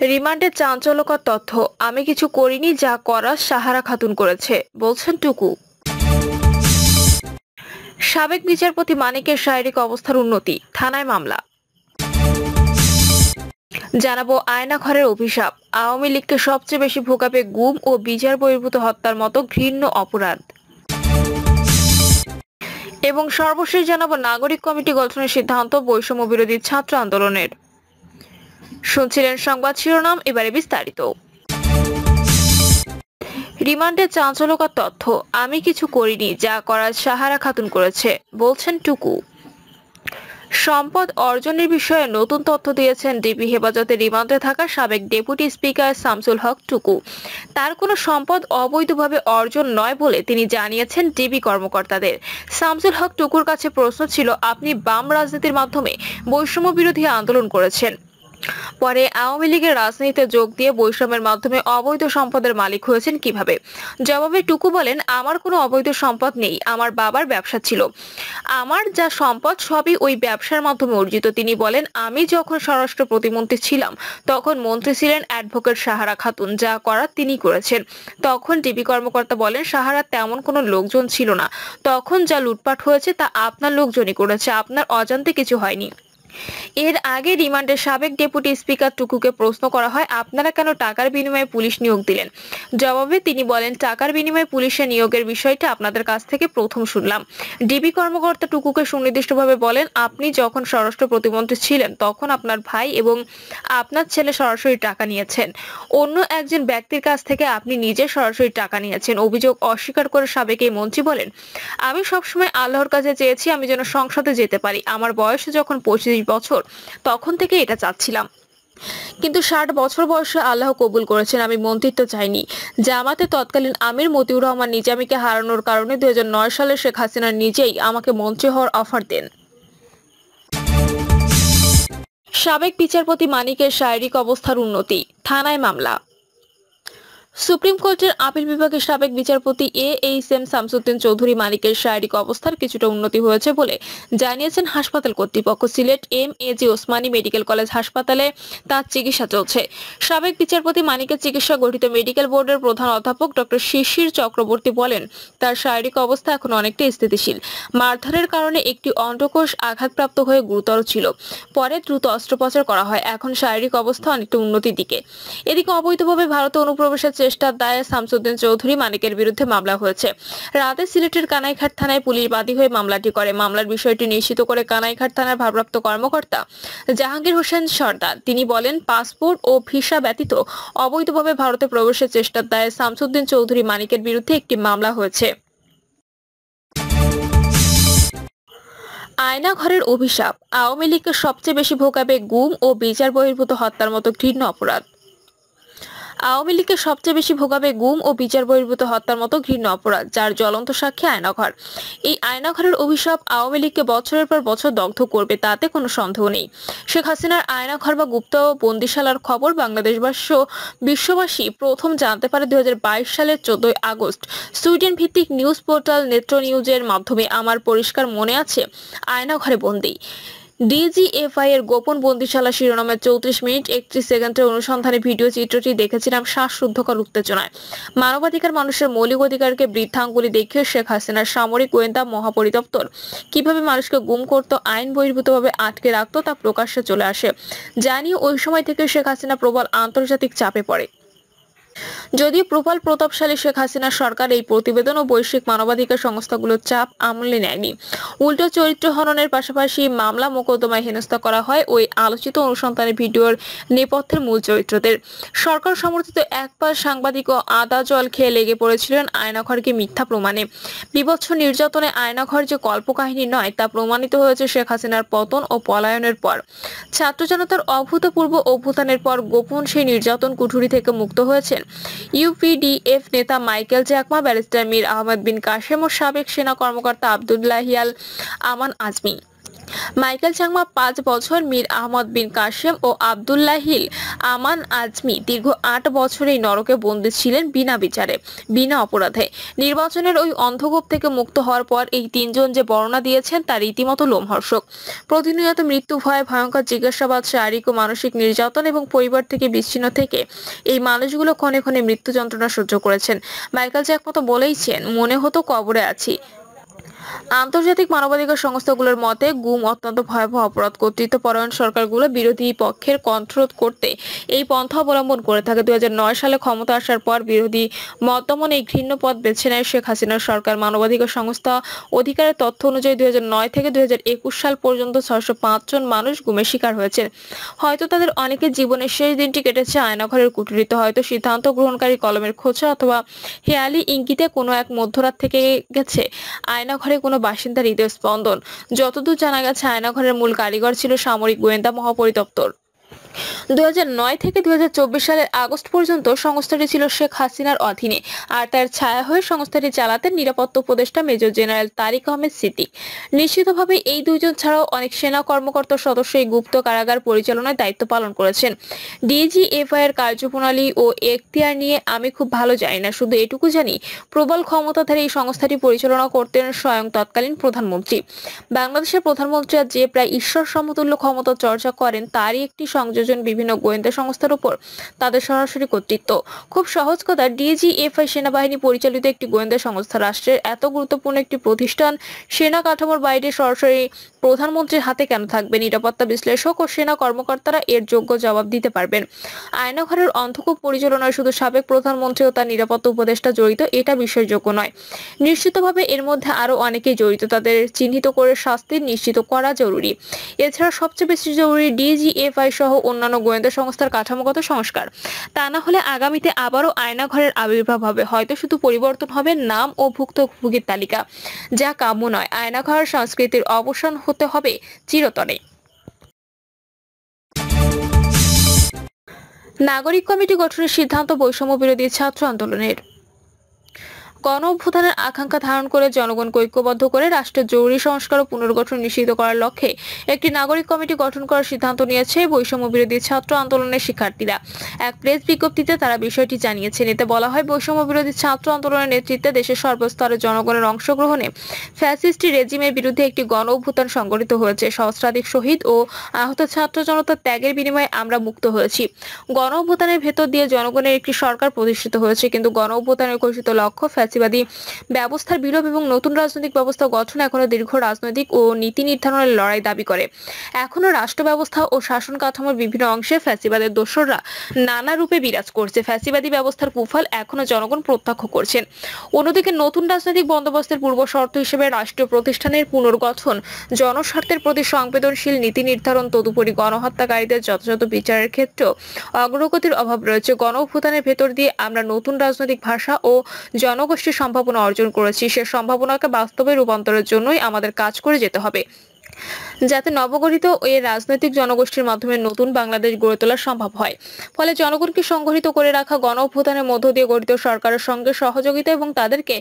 রিমান্ডে চাঞ্চল্যকর তথ্য, আমি কিছু করিনি, যা করার সাহারা খাতুন করেছে, বলছেন টুকু। সাবেক বিচারপতি মানিকের শারীরিক অবস্থার উন্নতি, থানায় মামলা। জানাবো আয়নাঘরের অভিশাপ, আওয়ামী লীগকে সবচেয়ে বেশি ভোগাবে গুম ও বিচার বহির্ভূত হত্যার মতো ঘৃণ্য অপরাধ। এবং সর্বশেষ জানাবো নাগরিক কমিটি গঠনের সিদ্ধান্ত বৈষম্য বিরোধী ছাত্র আন্দোলনের। শুনছিলেন সংবাদ শিরোনাম, এবারে বিস্তারিত। রিমান্ডে চাঞ্চল্যকর তথ্য, আমি কিছু করিনি, যা করার সাহারা খাতুন করেছে, বলছেন টুকু। সম্পদ অর্জনের বিষয়ে নতুন তথ্য দিয়েছেন ডিবি হেফাজতে রিমান্ডে থাকা সাবেক ডেপুটি স্পিকার শামসুল হক টুকু। তার কোনো সম্পদ অবৈধভাবে অর্জন নয় বলে তিনি জানিয়েছেন ডিবি কর্মকর্তাদের। শামসুল হক টুকুর কাছে প্রশ্ন ছিল, আপনি বাম রাজনীতির মাধ্যমে বৈষম্য বিরোধী আন্দোলন করেছেন, পরে আওয়ামী লীগের রাজনীতিতে যোগ দিয়ে বৈষম্যের মাধ্যমে অবৈধ সম্পদের মালিক হয়েছেন কিভাবে? জবাবে টুকু বলেন, আমার কোনো অবৈধ সম্পদ নেই, আমার বাবার ব্যবসা ছিল, আমার যা সম্পদ সবই ওই ব্যবসার মাধ্যমে অর্জিত। তিনি বলেন, আমি যখন স্বরাষ্ট্র প্রতিমন্ত্রী ছিলাম তখন মন্ত্রী ছিলেন অ্যাডভোকেট সাহারা খাতুন, যা করার তিনি করেছেন। তখন ডিবি কর্মকর্তা বলেন, সাহারার তেমন কোনো লোকজন ছিল না, তখন যা লুটপাট হয়েছে তা আপনার লোকজনই করেছে, আপনার অজান্তে কিছু হয়নি। এর আগে রিমান্ডে সাবেক ডেপুটি স্পিকার টুকুকে প্রশ্ন করা হয়, আপনারা কেন টাকার বিনিময়ে পুলিশ নিয়োগ দিলেন? জবাবে তিনি বলেন, টাকার বিনিময়ে পুলিশে নিয়োগের বিষয়টা আপনাদের কাছ থেকে প্রথম শুনলাম। ডিবি কর্মকর্তা টুকুকে সুনির্দিষ্টভাবে বলেন, আপনি যখন স্বরাষ্ট্র প্রতিমন্ত্রী ছিলেন তখন আপনার ভাই এবং আপনার ছেলে সরাসরি টাকা নিয়েছেন, অন্য একজন ব্যক্তির কাছ থেকে আপনি নিজে সরাসরি টাকা নিয়েছেন। অভিযোগ অস্বীকার করে সাবেক এই মন্ত্রী বলেন, আমি সবসময় আল্লাহর কাছে চেয়েছি আমি যেন সংসদে যেতে পারি, আমার বয়স যখন 25 বছর তখন থেকে এটা চাচ্ছিলাম, কিন্তু 60 বছর বয়সে আল্লাহ কবুল করেছেন। আমি মন্ত্রিত্ব চাইনি। জামাতে তৎকালীন আমির মতিউর রহমান নিজামীকে হারানোর কারণে 2009 সালে শেখ হাসিনা নিজেই আমাকে মন্ত্রী হওয়ার অফার দেন। সাবেক বিচারপতি মানিকের শারীরিক অবস্থার উন্নতি, থানায় মামলা। সুপ্রিম কোর্টের আপিল বিভাগের সাবেক বিচারপতি এইচ এম শামসুদ্দিন চৌধুরী মানিকের শারীরিক অবস্থার কিছুটা উন্নতি হয়েছে বলে জানিয়েছেন হাসপাতাল কর্তৃপক্ষ। সিলেট এম.এ.জি. ওসমানী মেডিকেল কলেজ হাসপাতালে তার চিকিৎসা চলছে। সাবেক বিচারপতি মানিকের চিকিৎসা গঠিত মেডিকেল বোর্ডের প্রধান অধ্যাপক ডক্টর শিশির চক্রবর্তী বলেন, তার শারীরিক অবস্থা এখন অনেকটা স্থিতিশীল। মারধরের কারণে একটি অন্ডকোষ আঘাতপ্রাপ্ত হয়ে গুরুতর ছিল, পরে দ্রুত অস্ত্রোপচার করা হয়, এখন শারীরিক অবস্থা অনেকটা উন্নতির দিকে। এদিকে অবৈধভাবে ভারতে অনুপ্রবেশের চেষ্টার দায়ে শামসুদ্দিন চৌধুরী মানিকের বিরুদ্ধে মামলা হয়েছে। রাতে সিলেটের কানাইঘাট থানায় পুলিশ বাদী হয়ে মামলাটি করে। মামলার বিষয়টি নিশ্চিত করে কানাইঘাট থানার ভারপ্রাপ্ত কর্মকর্তা জাহাঙ্গীর হোসেন সর্দার। তিনি বলেন, পাসপোর্ট ও ভিসা ব্যতীত অবৈধভাবে ভারতে প্রবেশের চেষ্টার দায়ে শামসুদ্দিন চৌধুরী মানিকের বিরুদ্ধে একটি মামলা হয়েছে। আয়নাঘরের অভিশাপ, আওয়ামী লীগকে সবচেয়ে বেশি ভোগাবে গুম ও বিচার বহির্ভূত হত্যার মতো ঘৃণ্য অপরাধ। আওয়ামী লীগকে সবচেয়ে বেশি ভোগাবে গুম ও বিচার বহির্ভূত হত্যার মতো ঘৃণ্য অপরাধ, যার জ্বলন্ত সাক্ষী আয়নাঘর। এই আয়নাঘরের অভিশাপ আওয়ামী লীগকে বছরের পর বছর দগ্ধ করবে, তাতে কোনো সন্দেহ নেই। শেখ হাসিনার আয়নাঘর বা গুপ্ত বন্দিশালার খবর বাংলাদেশবাসী বিশ্ববাসী প্রথম জানতে পারে 2022 সালের 14 আগস্ট সুইডেন ভিত্তিক নিউজ পোর্টাল নেত্র নিউজের মাধ্যমে। আমার পরিষ্কার মনে আছে, আয়নাঘরে বন্দী ডিজিএফআই এর গোপন বন্দিশালা শিরোনামে 34 মিনিট 31 সেকেন্ডের অনুসন্ধানী ভিডিও চিত্রটি দেখেছিলাম শ্বাসরুদ্ধকর উত্তেজনায়। মানবাধিকার, মানুষের মৌলিক অধিকারকে বৃদ্ধাঙ্গুলি দেখিয়ে শেখ হাসিনার সামরিক গোয়েন্দা মহাপরিদপ্তর কিভাবে মানুষকে গুম করত, আইন বহির্ভূতভাবে আটকে রাখত, তা প্রকাশ্যে চলে আসে। জানিয়ে ওই সময় থেকে শেখ হাসিনা প্রবল আন্তর্জাতিক চাপে পড়ে। যদিও প্রবল প্রতাপশালী শেখ হাসিনা সরকার এই প্রতিবেদন ও বৈশ্বিক মানবাধিকার সংস্থাগুলোর চাপ আমলে নেয়নি। উল্টো চরিত্র হননের পাশাপাশি মামলা মোকদ্দমায় হেনস্থা করা হয় ওই আলোচিত অনুসন্ধানী ভিডিওর নেপথ্যের মূল চরিত্রদের। সরকার সমর্থিত এক পাশ সাংবাদিকও আদা জল খেয়ে লেগে পড়েছিলেন আয়নাঘরকে মিথ্যা প্রমাণে। বিভৎস নির্যাতনে আয়নাঘর যে কল্পকাহিনী নয়, তা প্রমাণিত হয়েছে শেখ হাসিনার পতন ও পলায়নের পর। ছাত্র জনতার অভূতপূর্ব অভ্যুত্থানের পর গোপন সেই নির্যাতন কুঠুরি থেকে মুক্ত হয়েছেন ইউপিডিএফ নেতা মাইকেল চাকমা, ব্যারিস্টার মীর আহমদ বিন কাশেম ও সাবেক সেনা কর্মকর্তা আব্দুল্লাহিয়াল আমান আজমি। মাইকেল চাকমা 5 বছর, মীর আহমদ বিন কাশেম ও আব্দুল্লাহিল আমান আজমি দীর্ঘ 8 বছর এই নরকে বন্দী ছিলেন বিনা বিচারে, বিনা অপরাধে। নির্বাচনের ওই অন্ধকূপ থেকে মুক্ত হওয়ার পর এই তিনজন যে বর্ণনা দিয়েছেন তা রীতিমতো লোমহর্ষক। প্রতিনিয়ত মৃত্যু ভয়ে, ভয়ঙ্কর জিজ্ঞাসাবাদ, শারীরিক ও মানসিক নির্যাতন এবং পরিবার থেকে বিচ্ছিন্ন থেকে এই মানুষগুলো ক্ষণে ক্ষণে মৃত্যু যন্ত্রণা সহ্য করেছেন। মাইকেল চাকমা তো বলেইছেন, মনে হতো কবরে আছি। আন্তর্জাতিক মানবাধিকার সংস্থাগুলোর মতে গুম অত্যন্ত ভয়াবহ অপরাধ। কর্তৃত্বপরায়ণ সরকারগুলো বিরোধী পক্ষের কণ্ঠরোধ করতে এই পন্থা অবলম্বন করে থাকে। 2009 সালে ক্ষমতা আসার পর বিরোধী মত দমন এই ঘৃণ্য পথ বেছে নেয় শেখ হাসিনার সরকার। মানবাধিকার সংস্থা অধিকারের তথ্য অনুযায়ী 2009 থেকে 2021 সাল পর্যন্ত 605 জন মানুষ গুমের শিকার হয়েছেন। হয়তো তাদের অনেকের জীবনের শেষ দিনটি কেটেছে আয়নাঘরের কুঠুরিতে, হয়তো সিদ্ধান্ত গ্রহণকারী কলমের খোঁচা অথবা হেয়ালি ইঙ্গিতে কোনো এক মধ্যরাত থেকে গেছে আয়নাঘরে কোনো বাসিন্দার হৃদয় স্পন্দন। যতদূর জানা গেছে, আয়নাঘরের মূল কারিগর ছিল সামরিক গোয়েন্দা মহাপরিদপ্তর। 2009 থেকে 2024 সালের আগস্ট পর্যন্ত সংস্থাটি ছিল শেখ হাসিনার অধীনে, আর তার ছায়া হয়ে সংস্থাটি চালাতেন নিরাপত্তা উপদেষ্টা মেজর জেনারেল তারিক আহমেদ সিদ্দিক। নিশ্চিতভাবে এই দুইজন ছাড়াও অনেক সেনা কর্মকর্তা সদস্য এই গুপ্ত কারাগার পরিচালনায় দায়িত্ব পালন করেছেন। ডিজিএফআই এর কার্যপ্রণালী ও এখতিয়ার নিয়ে আমি খুব ভালো জানি না, শুধু এটুকু জানি প্রবল ক্ষমতাধারী এই সংস্থাটি পরিচালনা করতেন স্বয়ং তৎকালীন প্রধানমন্ত্রী। বাংলাদেশের প্রধানমন্ত্রী যে প্রায় ঈশ্বর সমতুল্য ক্ষমতা চর্চা করেন, তারই একটি সংযোজন বিভিন্ন গোয়েন্দা সংস্থার উপর তাদের সরাসরি কর্তৃত্ব। খুব সহজ কথা, ডিজিএফআই সেনাবাহিনী পরিচালিত একটি গোয়েন্দা সংস্থা। রাষ্ট্রের এত গুরুত্বপূর্ণ একটি প্রতিষ্ঠান সেনা কাঠামোর বাইরে সরাসরি প্রধানমন্ত্রীর হাতে কেন থাকবে? নিরাপত্তা বিশ্লেষক ও সেনা কর্মকর্তারা এর যোগ্য জবাব দিতে পারবেন। আয়নাঘরের অন্ধকূপ পরিচালনায় শুধু সাবেক প্রধানমন্ত্রী ও তার নিরাপত্তা উপদেষ্টা জড়িত, এটা বিশ্বাসযোগ্য নয়। নিশ্চিতভাবে এর মধ্যে আরো অনেকেই জড়িত, তাদের চিহ্নিত করে শাস্তি নিশ্চিত করা জরুরি। এছাড়া সবচেয়ে বেশি জরুরি ডিজিএফআই সহ অন্যান্য গোয়েন্দা সংস্থার কাঠামোগত সংস্কার। তা না হলে আগামীতে আবারও আয়নাঘরের আবির্ভাব হবে, হয়তো শুধু পরিবর্তন হবে নাম ও ভুক্তভোগীর তালিকা, যা কাম্য নয়। আয়নাঘর সংস্কৃতির অবসান হতে হবে চিরতরে। নাগরিক কমিটি গঠনের সিদ্ধান্ত বৈষম্য বিরোধী ছাত্র আন্দোলনের। গণ অভ্যুত্থানের আকাঙ্ক্ষা ধারণ করে জনগণকে ঐক্যবদ্ধ করে রাষ্ট্রের জরুরি সংস্কার ও পুনর্গঠন নিশ্চিত করার লক্ষ্যে একটি নাগরিক কমিটি গঠন করার সিদ্ধান্ত নিয়েছে বৈষম্য বিরোধী ছাত্র আন্দোলনের শিক্ষার্থীরা। এক প্রেস বিজ্ঞপ্তিতে তারা বিষয়টি জানিয়েছেন। এতে বলা হয়, বৈষম্য বিরোধী ছাত্র আন্দোলনের নেতৃত্বে দেশের সর্বস্তরের জনগণের অংশগ্রহণে ফ্যাসিস্ট রেজিমের বিরুদ্ধে একটি গণ অভ্যুত্থান সংগঠিত হয়েছে। সহস্রাধিক শহীদ ও আহত ছাত্র জনতার ত্যাগের বিনিময়ে আমরা মুক্ত হয়েছি। গণ অভ্যুত্থানের ভেতর দিয়ে জনগণের একটি সরকার প্রতিষ্ঠিত হয়েছে, কিন্তু গণ অভ্যুত্থানের ঘোষিত লক্ষ্য ফ্যাসিবাদী ব্যবস্থার বিলোপ এবং নতুন রাজনৈতিক ব্যবস্থা গঠন এখনো দীর্ঘ রাজনৈতিক ও নীতি নির্ধারণের লড়াই দাবি করে। এখনো রাষ্ট্র ব্যবস্থা ও শাসন কাঠামোর বিভিন্ন অংশে ফ্যাসিবাদের দোসররা নানা রূপে বিরাজ করছে। ফ্যাসিবাদী ব্যবস্থার কুফল এখনো জনগণ প্রত্যক্ষ করছেন। অন্যদিকে নতুন রাজনৈতিক বন্দোবস্তের পূর্ব শর্ত হিসেবে রাষ্ট্রীয় প্রতিষ্ঠানের পুনর্গঠন, জনস্বার্থের প্রতি সংবেদনশীল নীতি নির্ধারণ, তদুপরি গণহত্যাকারীদের যথাযথ বিচারের ক্ষেত্রেও অগ্রগতির অভাব রয়েছে। গণ অভ্যুত্থানের ভেতর দিয়ে আমরা নতুন রাজনৈতিক ভাষা ও জনগোষ্ঠীর সম্ভাবনা অর্জন করেছি। সে সম্ভাবনাকে বাস্তবে রূপান্তরের জন্যই আমাদের কাজ করে যেতে হবে, যাতে নবগঠিত এই রাজনৈতিক জনগোষ্ঠীর মাধ্যমে নতুন বাংলাদেশ গড়ে তোলা সম্ভব হয়। ফলে জনগণকে সংগঠিত করে রাখা গণ অভ্যুত্থানের মধ্য দিয়ে গঠিত সরকারের সঙ্গে সহযোগিতা এবং তাদেরকে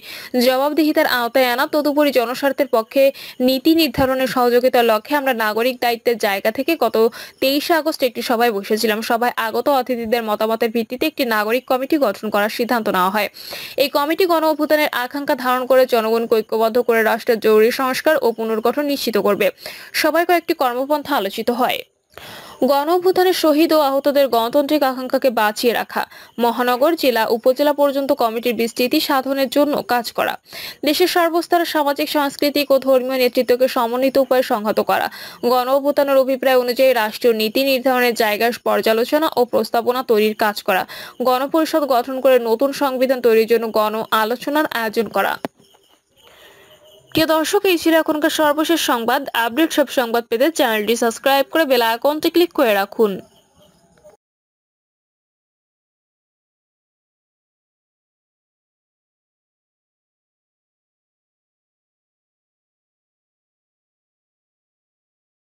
জবাবদিহিতার আওতায় আনা, তদুপরি জনস্বার্থের পক্ষে নীতি নির্ধারণের সহযোগিতার লক্ষ্যে আমরা নাগরিক দায়িত্বের জায়গা থেকে গত 23 আগস্ট একটি সভায় বসেছিলাম। সভায় আগত অতিথিদের মতামতের ভিত্তিতে একটি নাগরিক কমিটি গঠন করার সিদ্ধান্ত নেওয়া হয়। এই কমিটি গণ অভ্যুত্থানের আকাঙ্ক্ষা ধারণ করে জনগণকে ঐক্যবদ্ধ করে রাষ্ট্রের জরুরি সংস্কার ও পুনর্গঠন নিশ্চিত করবে। সবাই কয়েকটি কর্মপন্থা আলোচিত হয়। গণ অভ্যুত্থানের শহীদ ও আহতদের গণতান্ত্রিক আকাঙ্ক্ষাকে বাঁচিয়ে রাখা, মহানগর, জেলা, উপজেলা পর্যন্ত কমিটির বিস্তৃতি সাধনের জন্য কাজ করা, দেশের সর্বস্তরের সামাজিক, সাংস্কৃতিক ও ধর্মীয় নেতৃত্বকে সমন্বিত উপায়ে সংহত করা, গণ অভ্যুত্থানের অভিপ্রায় অনুযায়ী রাষ্ট্রীয় নীতি নির্ধারণের জায়গার পর্যালোচনা ও প্রস্তাবনা তৈরির কাজ করা, গণপরিষদ গঠন করে নতুন সংবিধান তৈরির জন্য গণ আলোচনার আয়োজন করা। প্রিয় দর্শক, এই ছিল এখনকার সর্বশেষ সংবাদ। আপডেট সব সংবাদ পেতে চ্যানেলটি সাবস্ক্রাইব করে বেল আইকনটি ক্লিক করে রাখুন।